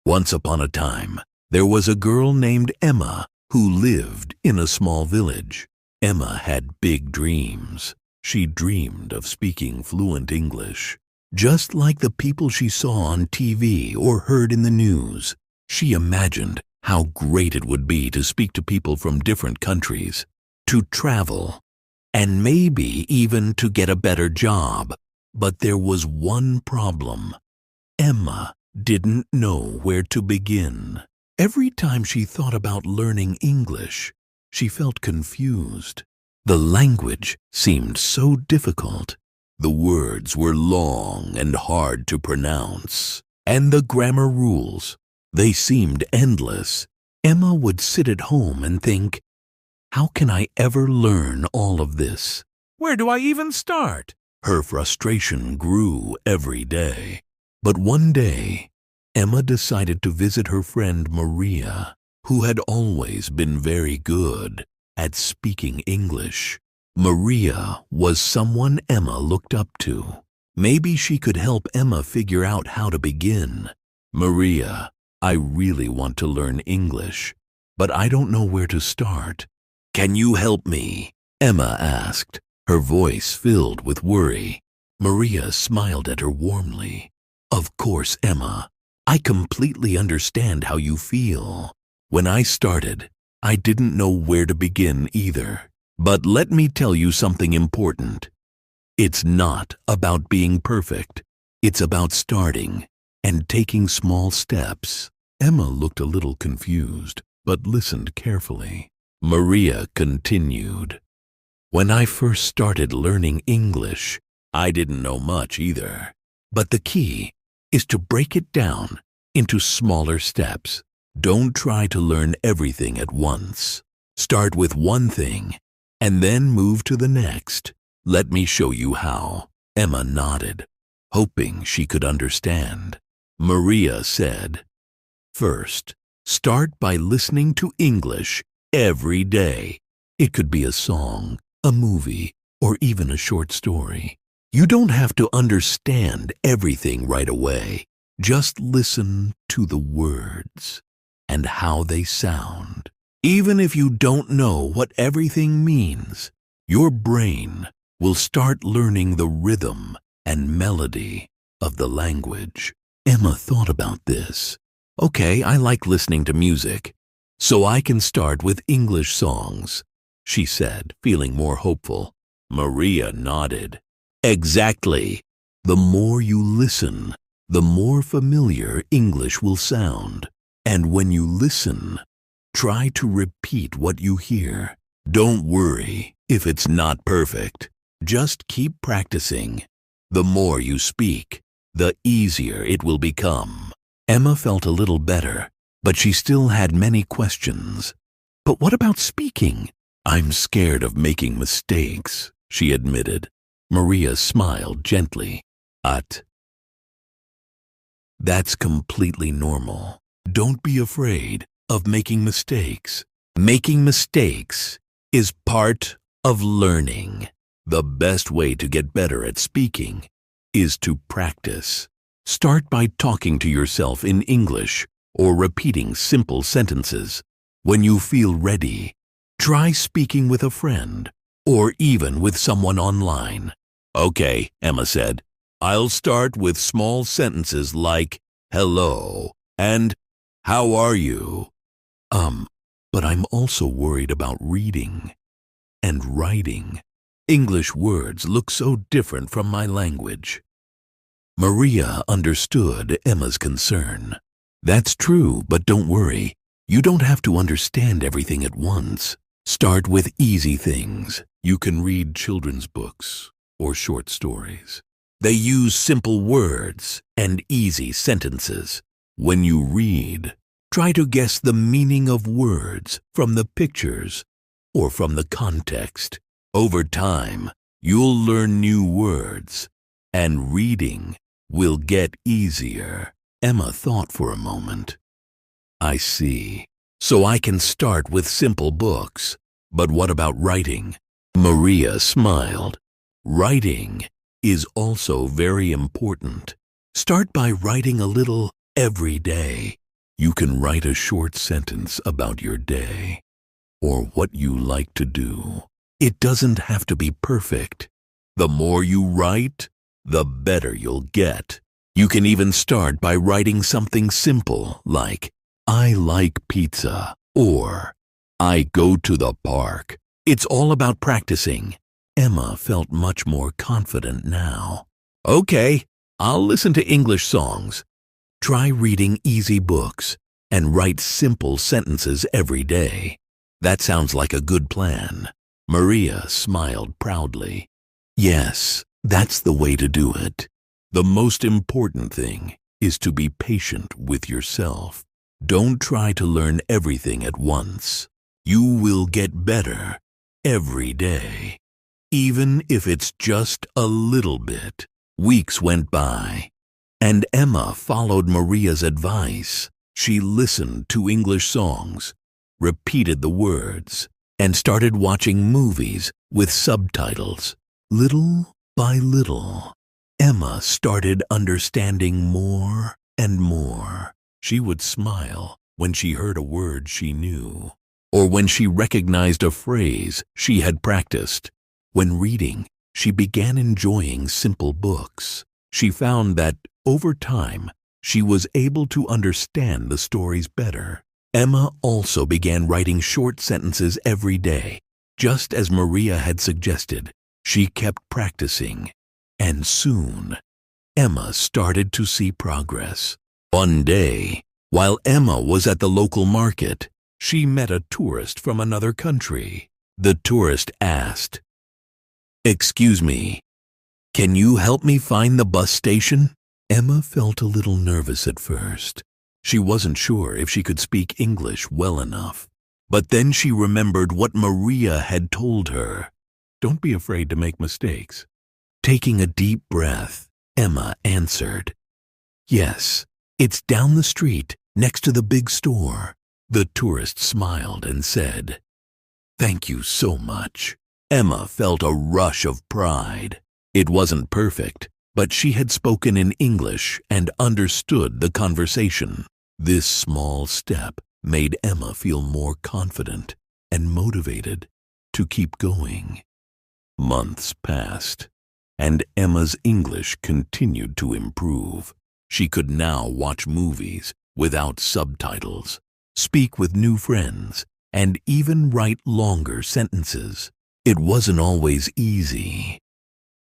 Once upon a time, there was a girl named Emma who lived in a small village. Emma had big dreams. She dreamed of speaking fluent English, just like the people she saw on TV or heard in the news. She imagined how great it would be to speak to people from different countries, to travel, and maybe even to get a better job. But there was one problem. Emma didn't know where to begin. Every time she thought about learning English, she felt confused. The language seemed so difficult. The words were long and hard to pronounce, and the grammar rules, they seemed endless. Emma would sit at home and think, how can I ever learn all of this? Where do I even start? Her frustration grew every day. But one day, Emma decided to visit her friend Maria, who had always been very good at speaking English. Maria was someone Emma looked up to. Maybe she could help Emma figure out how to begin. Maria, I really want to learn English, but I don't know where to start. Can you help me? Emma asked, her voice filled with worry. Maria smiled at her warmly. Of course, Emma. I completely understand how you feel. When I started, I didn't know where to begin either. But let me tell you something important. It's not about being perfect. It's about starting and taking small steps. Emma looked a little confused, but listened carefully. Maria continued. When I first started learning English, I didn't know much either. But the key is to break it down into smaller steps. Don't try to learn everything at once. Start with one thing and then move to the next. Let me show you how. Emma nodded, hoping she could understand. Maria said, first, start by listening to English every day. It could be a song, a movie, or even a short story. You don't have to understand everything right away. Just listen to the words and how they sound. Even if you don't know what everything means, your brain will start learning the rhythm and melody of the language. Emma thought about this. Okay, I like listening to music, so I can start with English songs, she said, feeling more hopeful. Maria nodded. Exactly. The more you listen, the more familiar English will sound. And when you listen, try to repeat what you hear. Don't worry if it's not perfect. Just keep practicing. The more you speak, the easier it will become. Emma felt a little better, but she still had many questions. But what about speaking? I'm scared of making mistakes, she admitted. Maria smiled gently. That's completely normal. Don't be afraid of making mistakes. Making mistakes is part of learning. The best way to get better at speaking is to practice. Start by talking to yourself in English or repeating simple sentences. When you feel ready, try speaking with a friend or even with someone online. Okay, Emma said. I'll start with small sentences like hello and how are you? But I'm also worried about reading and writing. English words look so different from my language. Maria understood Emma's concern. That's true, but don't worry. You don't have to understand everything at once. Start with easy things. You can read children's books or short stories. They use simple words and easy sentences. When you read, try to guess the meaning of words from the pictures or from the context. Over time, you'll learn new words, and reading will get easier. Emma thought for a moment. I see. So I can start with simple books. But what about writing? Maria smiled. Writing is also very important. Start by writing a little every day. You can write a short sentence about your day or what you like to do. It doesn't have to be perfect. The more you write, the better you'll get. You can even start by writing something simple like, I like pizza, or I go to the park. It's all about practicing. Emma felt much more confident now. Okay, I'll listen to English songs. Try reading easy books and write simple sentences every day. That sounds like a good plan. Maria smiled proudly. Yes, that's the way to do it. The most important thing is to be patient with yourself. Don't try to learn everything at once. You will get better every day, even if it's just a little bit. Weeks went by, and Emma followed Maria's advice. She listened to English songs, repeated the words, and started watching movies with subtitles. Little by little, Emma started understanding more and more. She would smile when she heard a word she knew, or when she recognized a phrase she had practiced. When reading, she began enjoying simple books. She found that, over time, she was able to understand the stories better. Emma also began writing short sentences every day, just as Maria had suggested. She kept practicing, and soon, Emma started to see progress. One day, while Emma was at the local market, she met a tourist from another country. The tourist asked, "Excuse me, can you help me find the bus station?" Emma felt a little nervous at first. She wasn't sure if she could speak English well enough. But then she remembered what Maria had told her. Don't be afraid to make mistakes. Taking a deep breath, Emma answered, "Yes, it's down the street next to the big store." The tourist smiled and said, "Thank you so much." Emma felt a rush of pride. It wasn't perfect, but she had spoken in English and understood the conversation. This small step made Emma feel more confident and motivated to keep going. Months passed, and Emma's English continued to improve. She could now watch movies without subtitles, speak with new friends, and even write longer sentences. It wasn't always easy,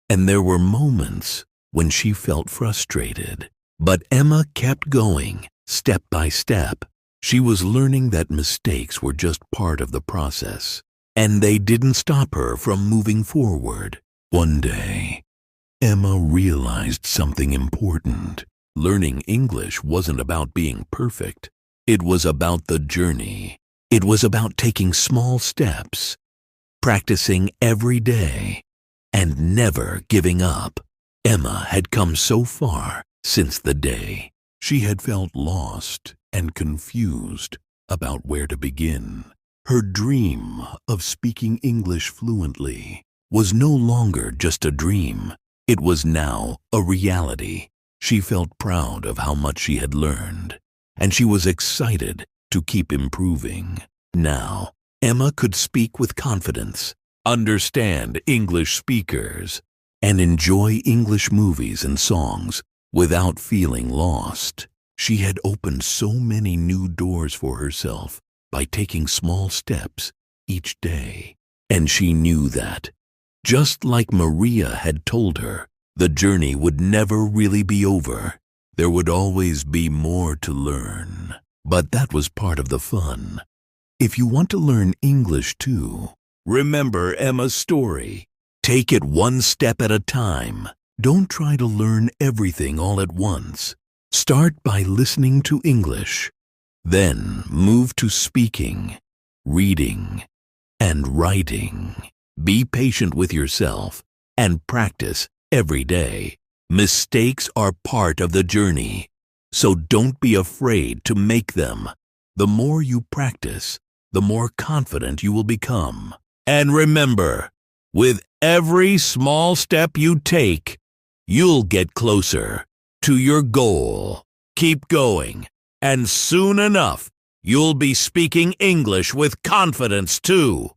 and there were moments when she felt frustrated. But Emma kept going, step by step. She was learning that mistakes were just part of the process, and they didn't stop her from moving forward. One day, Emma realized something important. Learning English wasn't about being perfect. It was about the journey. It was about taking small steps, practicing every day, and never giving up. Emma had come so far since the day she had felt lost and confused about where to begin. Her dream of speaking English fluently was no longer just a dream. It was now a reality. She felt proud of how much she had learned, and she was excited to keep improving. Now, Emma could speak with confidence, understand English speakers, and enjoy English movies and songs without feeling lost. She had opened so many new doors for herself by taking small steps each day, and she knew that, just like Maria had told her, the journey would never really be over. There would always be more to learn. But that was part of the fun. If you want to learn English too, remember Emma's story. Take it one step at a time. Don't try to learn everything all at once. Start by listening to English. Then move to speaking, reading, and writing. Be patient with yourself and practice every day. Mistakes are part of the journey, so don't be afraid to make them. The more you practice, the more confident you will become. And remember, with every small step you take, you'll get closer to your goal. Keep going And soon enough, you'll be speaking English with confidence too.